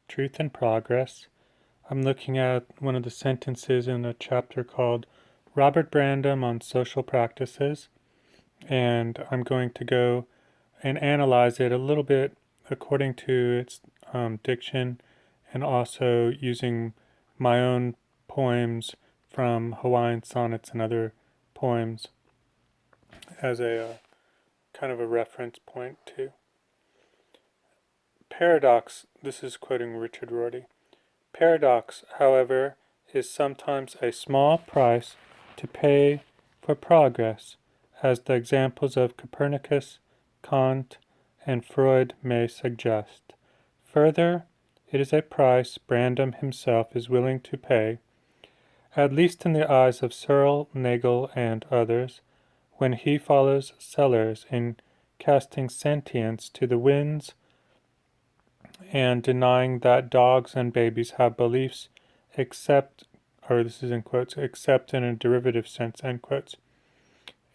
Truth and Progress. I'm looking at one of the sentences in a chapter called Robert Brandom on Social Practices, and I'm going to go and analyze it a little bit according to its diction and also using my own poems from Hawaiian Sonnets and other poems as a kind of a reference point too. Paradox, this is quoting Richard Rorty. Paradox, however, is sometimes a small price to pay for progress, as the examples of Copernicus, Kant, and Freud may suggest. Further, it is a price Brandom himself is willing to pay, at least in the eyes of Searle, Nagel, and others, when he follows Sellers in casting sentience to the winds and denying that dogs and babies have beliefs except, or this is in quotes, except in a derivative sense, end quotes.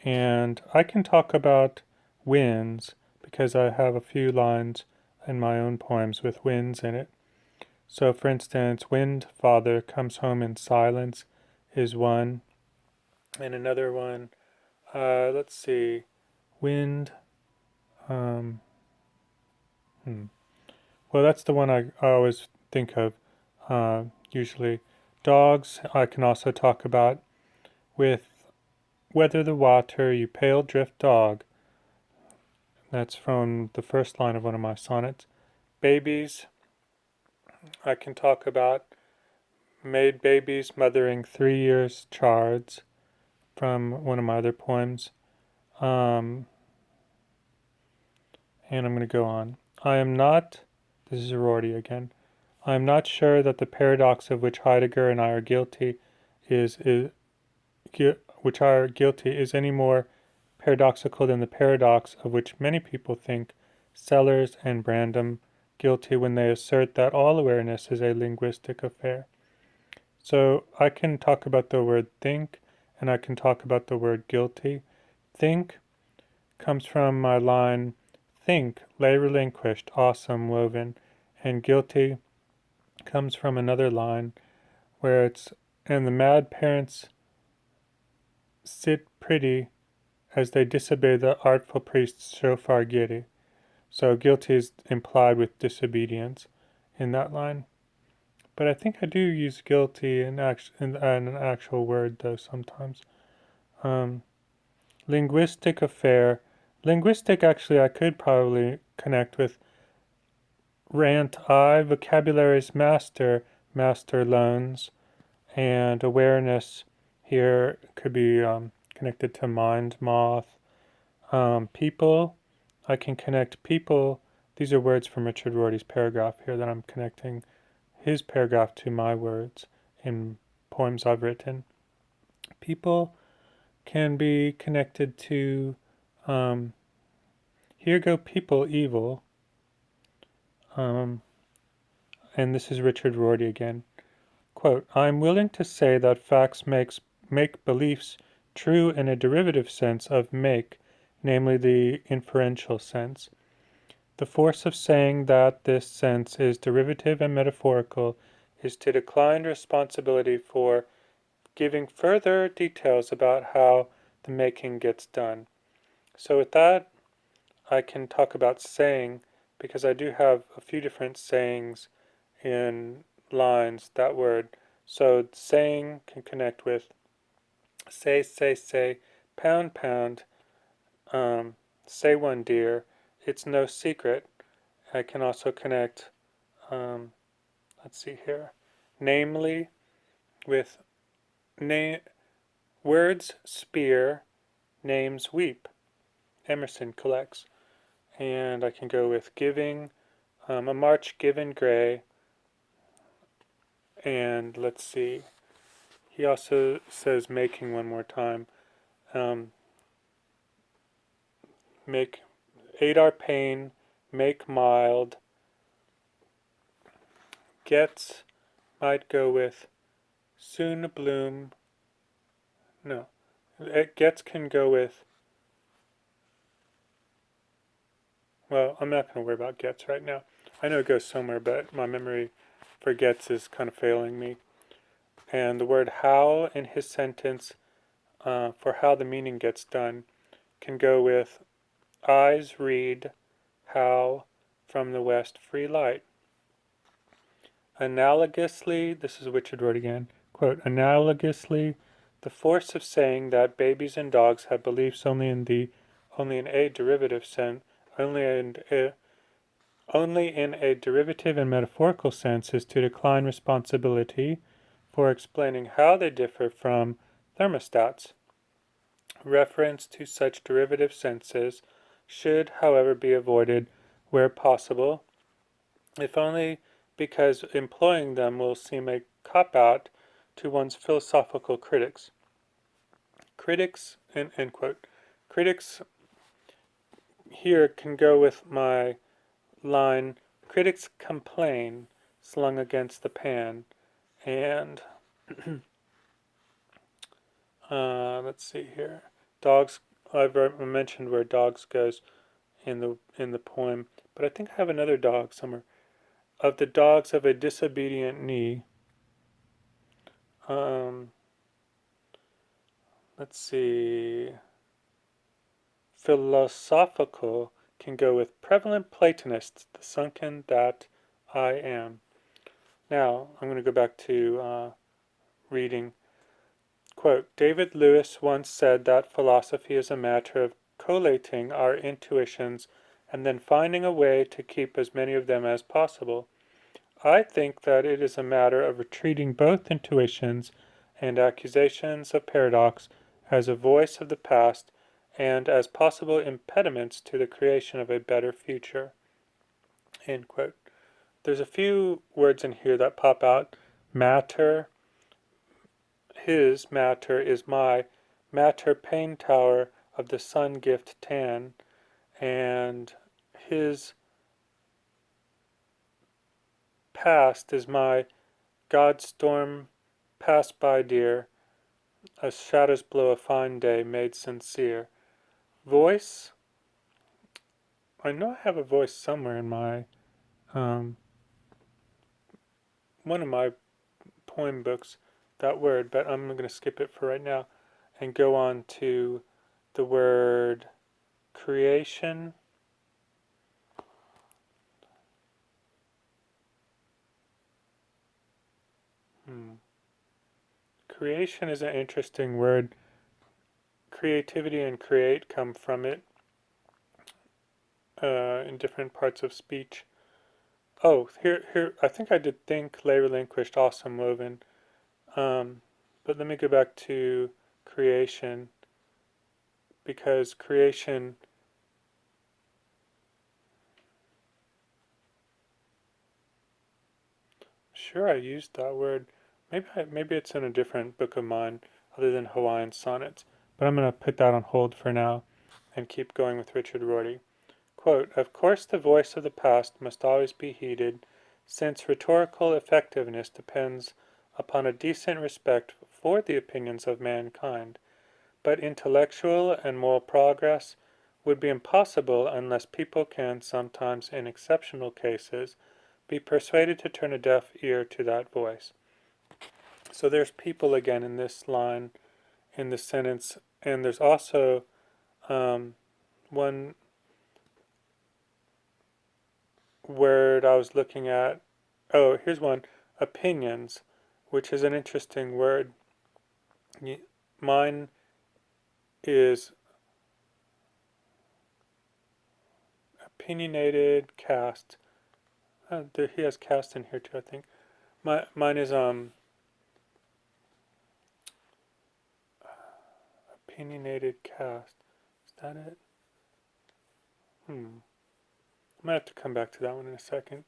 And I can talk about winds because I have a few lines in my own poems with winds in it. So, for instance, Wind Father comes home in silence is one. And another one, let's see, Wind, um, well, that's the one I always think of, usually. Dogs, I can also talk about with Weather the Water, you pale drift dog. That's from the first line of one of my sonnets. Babies, I can talk about Made Babies Mothering 3 Years Chards from one of my other poems. And I'm going to go on. I am not, this is Rorty again, I am not sure that the paradox of which Heidegger and I are guilty is any more paradoxical than the paradox of which many people think Sellers and Brandom guilty when they assert that all awareness is a linguistic affair. So I can talk about the word think, and I can talk about the word guilty. Think comes from my line, think, lay relinquished, awesome, woven, and guilty comes from another line where it's, and the mad parents sit pretty as they disobey the artful priest's shofar giddy. So guilty is implied with disobedience in that line. But I think I do use guilty in an actual word though sometimes. Linguistic affair. Linguistic actually I could probably connect with rant I, vocabulary's master, master loans, and awareness here could be connected to mind moth. People, I can connect people. These are words from Richard Rorty's paragraph here that I'm connecting his paragraph to my words in poems I've written. People can be connected to here go people evil. And this is Richard Rorty again. Quote, I'm willing to say that facts make beliefs true in a derivative sense of make, namely the inferential sense. The force of saying that this sense is derivative and metaphorical is to decline responsibility for giving further details about how the making gets done. So with that, I can talk about saying, because I do have a few different sayings in lines, that word. So saying can connect with say, pound, pound, say one dear, it's no secret. I can also connect, let's see here, namely with words spear, names weep. Emerson collects. And I can go with giving, a march given gray, and let's see, he also says making one more time. Make aid our pain, make mild. Gets might go with soon bloom. No, gets can go with. Well, I'm not going to worry about gets right now. I know it goes somewhere, but my memory forgets is kind of failing me. And the word how in his sentence for how the meaning gets done can go with eyes read how from the west free light. Analogously, this is Richard Rorty again, quote, analogously, the force of saying that babies and dogs have beliefs only in a derivative sense, only in a derivative and metaphorical sense is to decline responsibility for explaining how they differ from thermostats. Reference to such derivative senses should, however, be avoided where possible, if only because employing them will seem a cop-out to one's philosophical critics. Critics, end quote. Critics here can go with my line, critics complain, slung against the pan, and let's see here. Dogs, I've mentioned where dogs goes in the poem, but I think I have another dog somewhere. Of the dogs of a disobedient knee. Let's see. Philosophical can go with prevalent Platonists, the sunken that I am. Now, I'm going to go back to reading. Quote, David Lewis once said that philosophy is a matter of collating our intuitions and then finding a way to keep as many of them as possible. I think that it is a matter of retreating both intuitions and accusations of paradox as a voice of the past and as possible impediments to the creation of a better future. End quote. There's a few words in here that pop out. Matter, his matter is my matter pain tower of the sun gift tan, and his past is my God storm pass by dear, as shadows blow a fine day made sincere. Voice, I know I have a voice somewhere in my one of my poem books, that word, but I'm going to skip it for right now and go on to the word creation. Creation is an interesting word. Creativity and create come from it in different parts of speech. Oh, here, I think I did think, lay relinquished, awesome, woven. But let me go back to creation, because creation, sure I used that word. Maybe it's in a different book of mine other than Hawaiian Sonnets, but I'm going to put that on hold for now and keep going with Richard Rorty. Quote, of course the voice of the past must always be heeded, since rhetorical effectiveness depends upon a decent respect for the opinions of mankind, but intellectual and moral progress would be impossible unless people can sometimes, in exceptional cases, be persuaded to turn a deaf ear to that voice. So there's people again in this line, in this sentence, and there's also one word I was looking at. Oh, here's one, opinions, which is an interesting word. Mine is opinionated cast. He has cast in here too, I think. Mine is opinionated cast. Is that it? I might have to come back to that one in a second.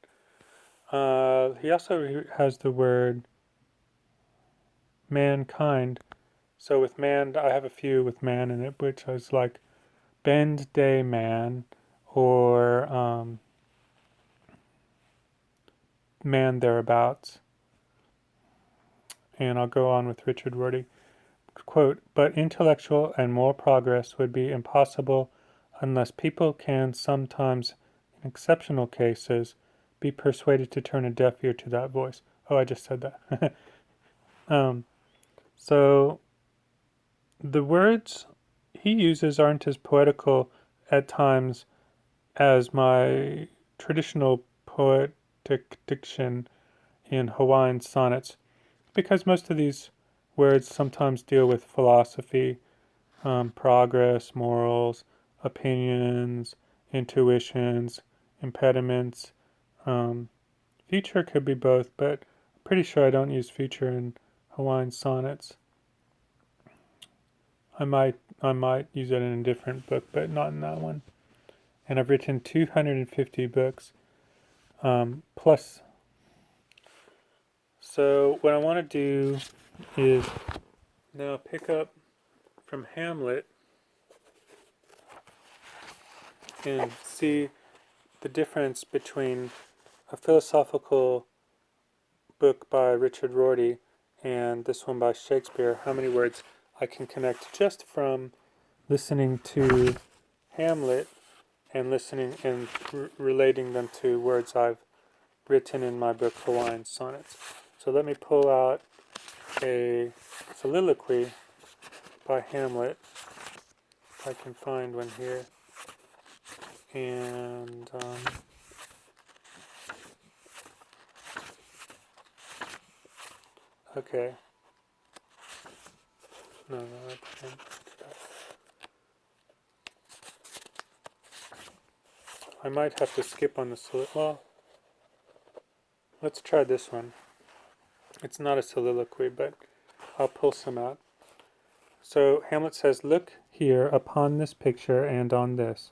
He also has the word mankind. So with man, I have a few with man in it, which is like bend day man, or man thereabouts. And I'll go on with Richard Rorty. Quote, but intellectual and moral progress would be impossible unless people can sometimes, in exceptional cases, be persuaded to turn a deaf ear to that voice. Oh, I just said that. So the words he uses aren't as poetical at times as my traditional poetic diction in Hawaiian sonnets, because most of these words sometimes deal with philosophy, progress, morals, opinions, intuitions, impediments. Um, future could be both, but I'm pretty sure I don't use future in Hawaiian sonnets. I might use it in a different book, but not in that one. And I've written 250 books plus. So what I want to do is now pick up from Hamlet and see the difference between a philosophical book by Richard Rorty and this one by Shakespeare, how many words I can connect just from listening to Hamlet and listening and relating them to words I've written in my book Hawaiian Sonnets. So let me pull out a soliloquy by Hamlet, if I can find one here. And okay. No, I can't. I might have to skip on the soliloquy. Well, let's try this one. It's not a soliloquy, but I'll pull some out. So Hamlet says, "Look here upon this picture and on this,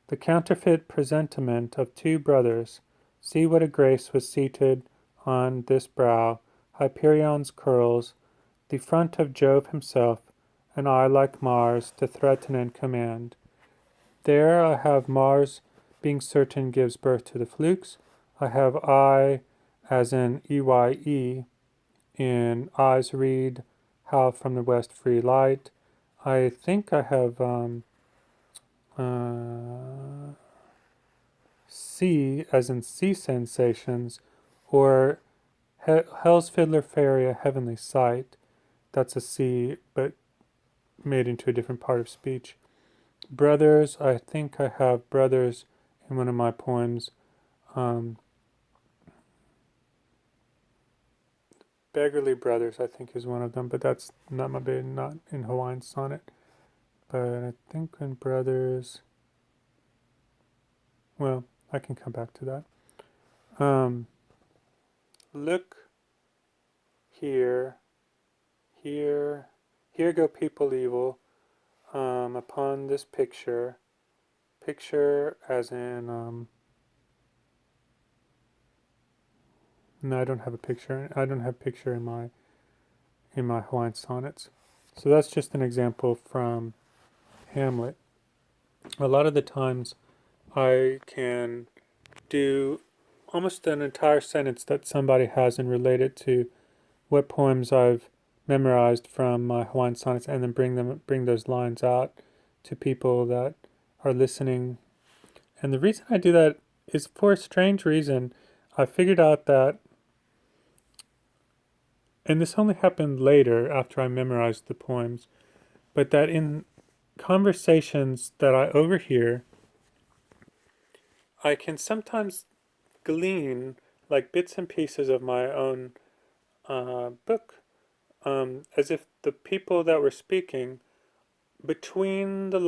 the counterfeit presentiment of two brothers. See what a grace was seated on this brow, Hyperion's curls, the front of Jove himself, an eye like Mars to threaten and command. There I have Mars being certain gives birth to the flukes. I have I as in EYE, in eyes read, how from the west free light. I think I have C as in sea sensations, or Hell's Fiddler Fairy, a heavenly sight. That's a C, but made into a different part of speech. Brothers, I think I have brothers in one of my poems. Beggarly Brothers, I think, is one of them, but that's not in Hawaiian Sonnet. But I think in Brothers, well, I can come back to that. Look here, here go people evil, upon this picture as in, no, I don't have a picture. I don't have picture in my Hawaiian sonnets. So that's just an example from Hamlet. A lot of the times I can do almost an entire sentence that somebody has and relate it to what poems I've memorized from my Hawaiian sonnets, and then bring those lines out to people that are listening. And the reason I do that is for a strange reason. I figured out that, and this only happened later after I memorized the poems, but that in conversations that I overhear, I can sometimes glean like bits and pieces of my own book, as if the people that were speaking, between the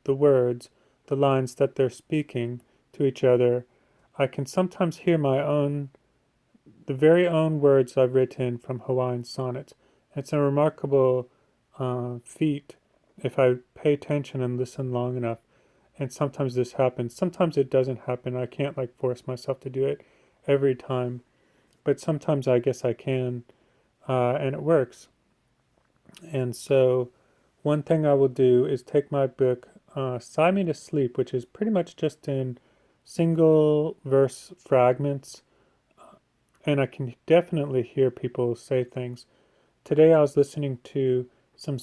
words, the lines that they're speaking to each other, I can sometimes hear the very own words I've written from Hawaiian sonnets. It's a remarkable feat if I pay attention and listen long enough. And sometimes this happens. Sometimes it doesn't happen. I can't like force myself to do it every time, but sometimes I guess I can, and it works. And so, one thing I will do is take my book, Sigh Me to Sleep, which is pretty much just in single verse fragments, and I can definitely hear people say things. Today I was listening to some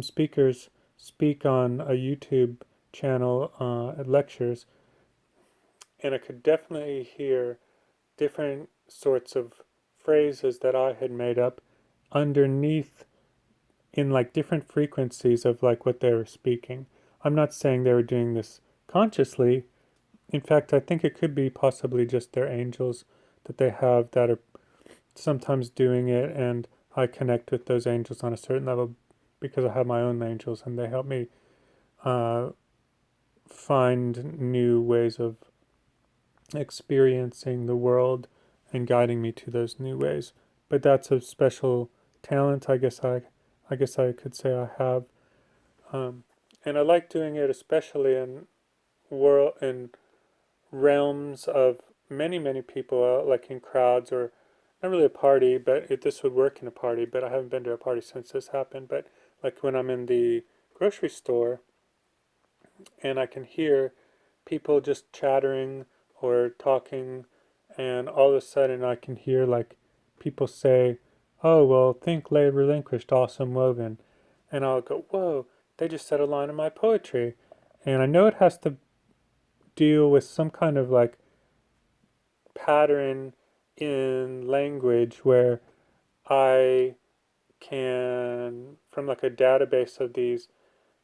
speakers speak on a YouTube channel at lectures, and I could definitely hear different sorts of phrases that I had made up underneath in like different frequencies of like what they were speaking. I'm not saying they were doing this consciously. In fact, I think it could be possibly just their angels that they have that are sometimes doing it, and I connect with those angels on a certain level because I have my own angels and they help me uh, find new ways of experiencing the world and guiding me to those new ways. But that's a special talent, I guess I could say I have, and I like doing it especially in realms of many people, like in crowds or not really a party, but this would work in a party. But I haven't been to a party since this happened. But like when I'm in the grocery store and I can hear people just chattering or talking, and all of a sudden I can hear like people say, "Oh well, think lay relinquished, awesome woven," and I'll go, "Whoa, they just said a line of my poetry," and I know it has to deal with some kind of like pattern in language where I can, from like a database of these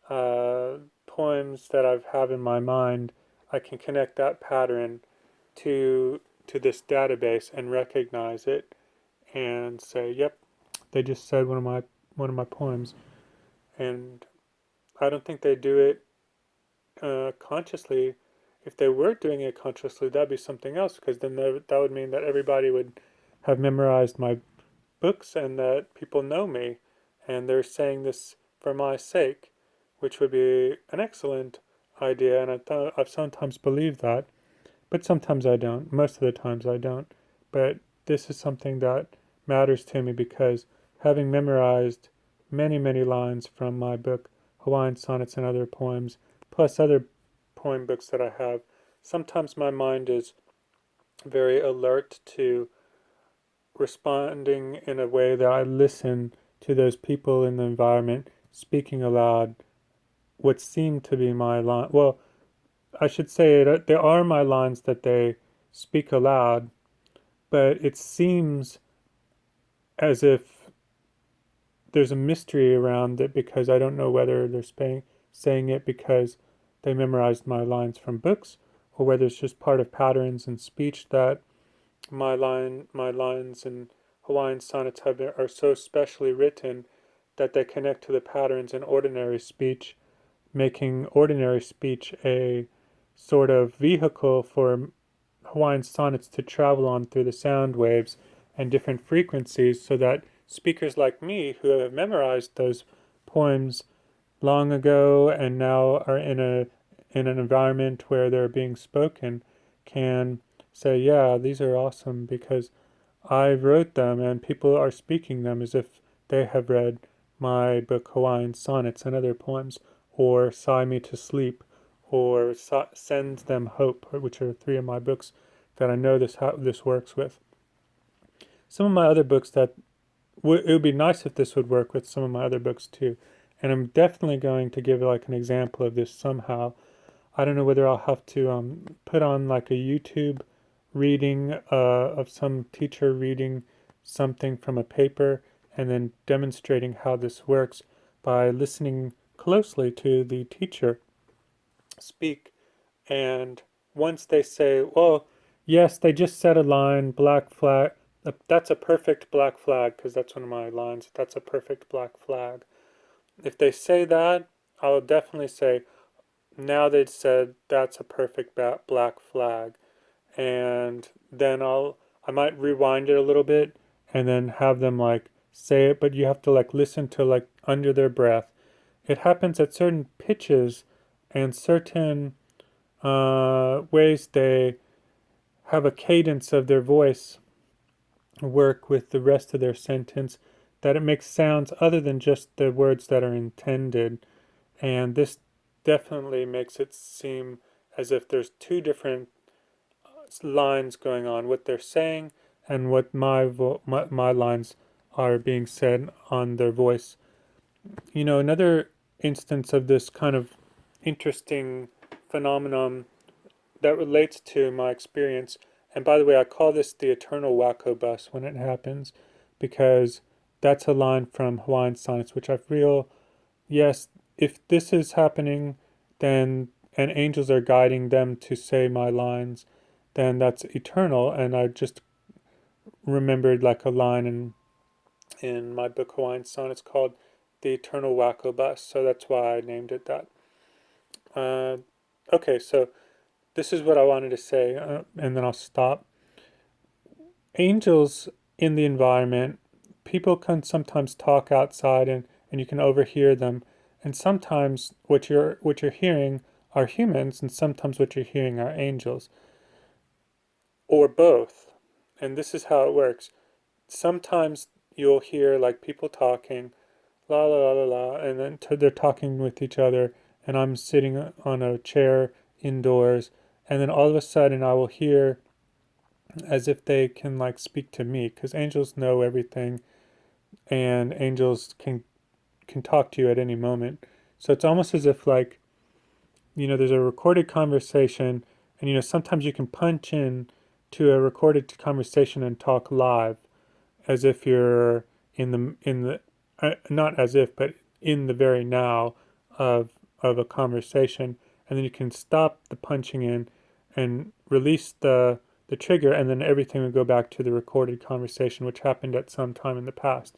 uh, poems that I have in my mind, I can connect that pattern to this database and recognize it and say, "Yep, they just said one of my poems." And I don't think they do it consciously. If they were doing it consciously, that'd be something else, because then that would mean that everybody would have memorized my books and that people know me and they're saying this for my sake, which would be an excellent idea. And I've sometimes believed that, but sometimes I don't. Most of the times I don't. But this is something that matters to me because having memorized many lines from my book, Hawaiian Sonnets and Other Poems, plus other poem books that I have, sometimes my mind is very alert to responding in a way that I listen to those people in the environment speaking aloud what seem to be my line. Well, I should say that there are my lines that they speak aloud, but it seems as if there's a mystery around it because I don't know whether they're saying it because they memorized my lines from books or whether it's just part of patterns in speech that my lines in Hawaiian sonnets are so specially written that they connect to the patterns in ordinary speech, making ordinary speech a sort of vehicle for Hawaiian sonnets to travel on through the sound waves and different frequencies so that speakers like me who have memorized those poems long ago and now are in an environment where they're being spoken can say, yeah, these are awesome because I wrote them and people are speaking them as if they have read my book Hawaiian Sonnets and Other Poems, or Sigh Me to Sleep, or Send Them Hope, which are three of my books that I know this works with. Some of my other books that it would be nice if this would work with some of my other books too. And I'm definitely going to give like an example of this somehow. I don't know whether I'll have to put on like a YouTube reading of some teacher reading something from a paper and then demonstrating how this works by listening closely to the teacher speak. And once they say, well, yes, they just said a line, black flag. That's a perfect black flag, because that's one of my lines. That's a perfect black flag. If they say that, I'll definitely say, now they've said that's a perfect black flag. And then I might rewind it a little bit and then have them like say it, but you have to like listen to like under their breath. It happens at certain pitches and certain ways they have a cadence of their voice work with the rest of their sentence that it makes sounds other than just the words that are intended. And this definitely makes it seem as if there's two different lines going on, what they're saying and what my lines are being said on their voice. You know, another instance of this kind of interesting phenomenon that relates to my experience. And by the way, I call this the eternal wacko bus when it happens, because that's a line from Hawaiian Sonnets, which I feel, yes, if this is happening, then and angels are guiding them to say my lines, then that's eternal. And I just remembered like a line in my book Hawaiian Sonnets called the eternal wacko bus, so that's why I named it that. Uh, okay, so this is what I wanted to say, and then I'll stop. Angels in the environment, people can sometimes talk outside, and you can overhear them. And sometimes what you're hearing are humans, and sometimes what you're hearing are angels, or both. And this is how it works. Sometimes you'll hear like people talking, la la la la la, and then they're talking with each other, and I'm sitting on a chair indoors, and then all of a sudden I will hear as if they can like speak to me, because angels know everything, and angels can talk to you at any moment. So it's almost as if like, there's a recorded conversation, and sometimes you can punch in to a recorded conversation and talk live, as if you're in the not as if, but in the very now of a conversation, and then you can stop the punching in and release the trigger, and then everything will go back to the recorded conversation, which happened at some time in the past.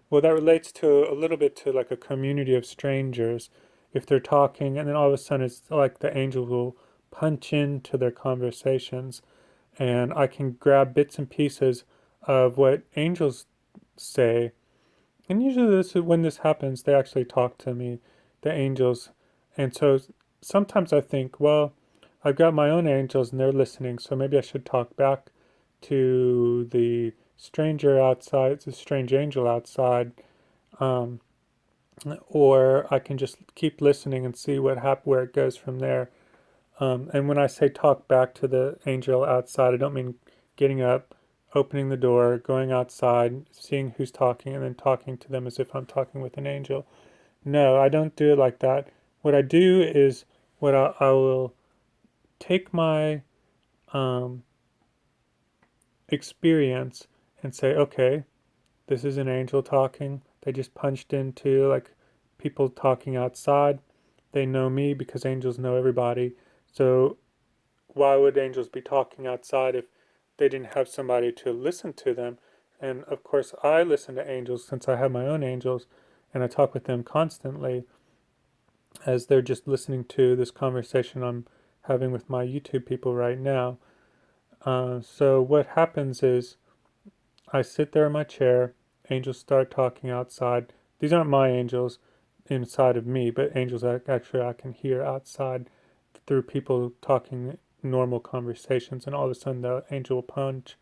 Well, that relates to a little bit to like a community of strangers. If they're talking, and then all of a sudden it's like the angel will punch into their conversations, and I can grab bits and pieces of what angels say. And usually, when this happens, they actually talk to me, the angels. And so sometimes I think, well, I've got my own angels and they're listening, so maybe I should talk back to the stranger outside, the strange angel outside, um, or I can just keep listening and see where it goes from there. And when I say talk back to the angel outside, I don't mean getting up, opening the door, going outside, seeing who's talking, and then talking to them as if I'm talking with an angel. No, I don't do it like that. What I do is I will take my um, experience and say, okay, this is an angel talking. They just punched into like people talking outside. They know me because angels know everybody. So why would angels be talking outside if they didn't have somebody to listen to them? And of course, I listen to angels since I have my own angels, and I talk with them constantly as they're just listening to this conversation I'm having with my YouTube people right now. So what happens is I sit there in my chair, angels start talking outside. These aren't my angels inside of me, but angels that actually I can hear outside through people talking normal conversations, and all of a sudden the angel will punch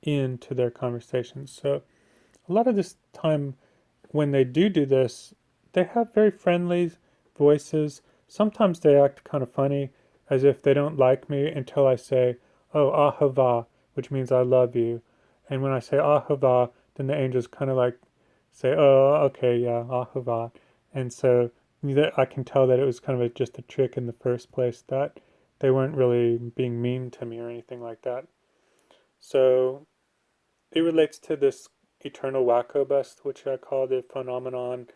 into their conversations. So a lot of this time when they do this, they have very friendly voices. Sometimes they act kind of funny, as if they don't like me until I say, "Oh, ahava," which means I love you. And when I say ahava, then the angels kind of like say, "Oh, okay, yeah, ahava." And so I can tell that it was kind of just a trick in the first place, that they weren't really being mean to me or anything like that. So it relates to this eternal wacko bust, which I call the phenomenon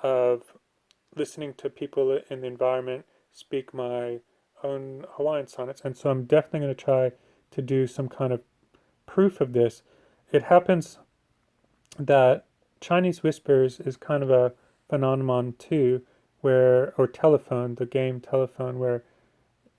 of listening to people in the environment speak my own Hawaiian sonnets. And so I'm definitely going to try to do some kind of proof of this. It happens that Chinese whispers is kind of a phenomenon too, or telephone, the game telephone, where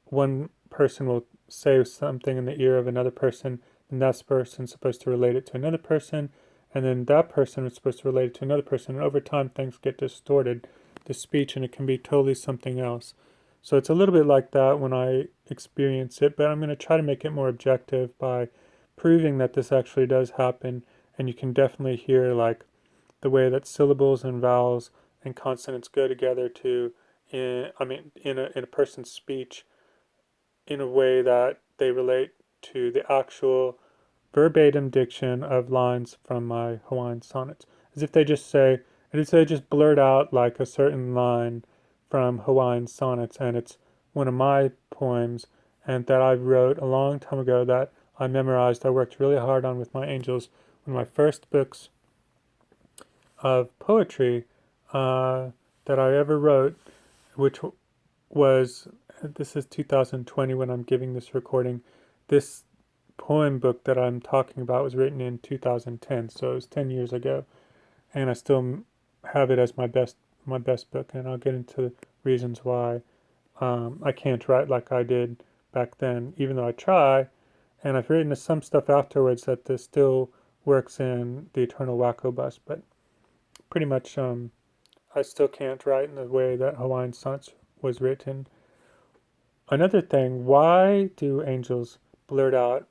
one person will say something in the ear of another person, and that person's supposed to relate it to another person, and then that person is supposed to relate it to another person, and over time things get distorted, the speech, and it can be totally something else. So it's a little bit like that when I experience it, but I'm going to try to make it more objective by proving that this actually does happen, and you can definitely hear like the way that syllables and vowels and consonants go together in a person's speech in a way that they relate to the actual verbatim diction of lines from my Hawaiian sonnets. As if they just say, and if they just blurt out like a certain line from Hawaiian sonnets, and it's one of my poems, and that I wrote a long time ago that I memorized. I worked really hard on with my angels. One of my first books of poetry that I ever wrote, which was, this is 2020 when I'm giving this recording. This poem book that I'm talking about was written in 2010, so it was 10 years ago, and I still have it as my best book, and I'll get into reasons why I can't write like I did back then, even though I try. And I've written some stuff afterwards that this still works in the Eternal Wacko bus, but pretty much I still can't write in the way that Hawaiian Sonnets was written. Another thing, why do angels blurt out,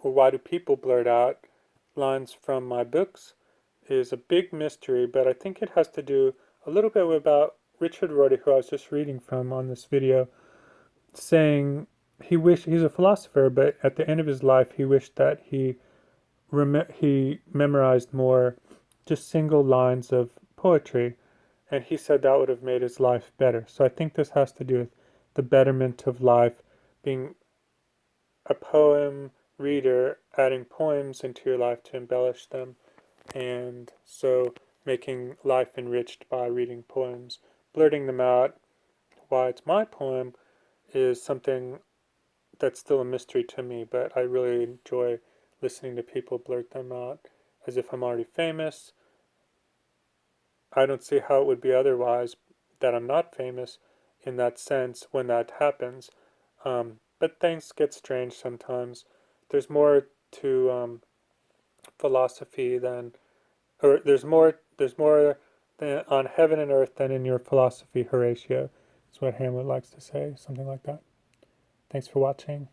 or why do people blurt out lines from my books is a big mystery, but I think it has to do a little bit about Richard Rorty, who I was just reading from on this video, saying he's a philosopher, but at the end of his life he wished that he memorized more just single lines of poetry, and he said that would have made his life better. So I think this has to do with the betterment of life, being a poem reader, adding poems into your life to embellish them, and so making life enriched by reading poems. Blurting them out, why it's my poem, is something that's still a mystery to me, but I really enjoy listening to people blurt them out as if I'm already famous. I don't see how it would be otherwise, that I'm not famous in that sense when that happens. But things get strange sometimes. There's more to philosophy than, or there's more than on heaven and earth than in your philosophy, Horatio. Is what Hamlet likes to say, something like that. Thanks for watching.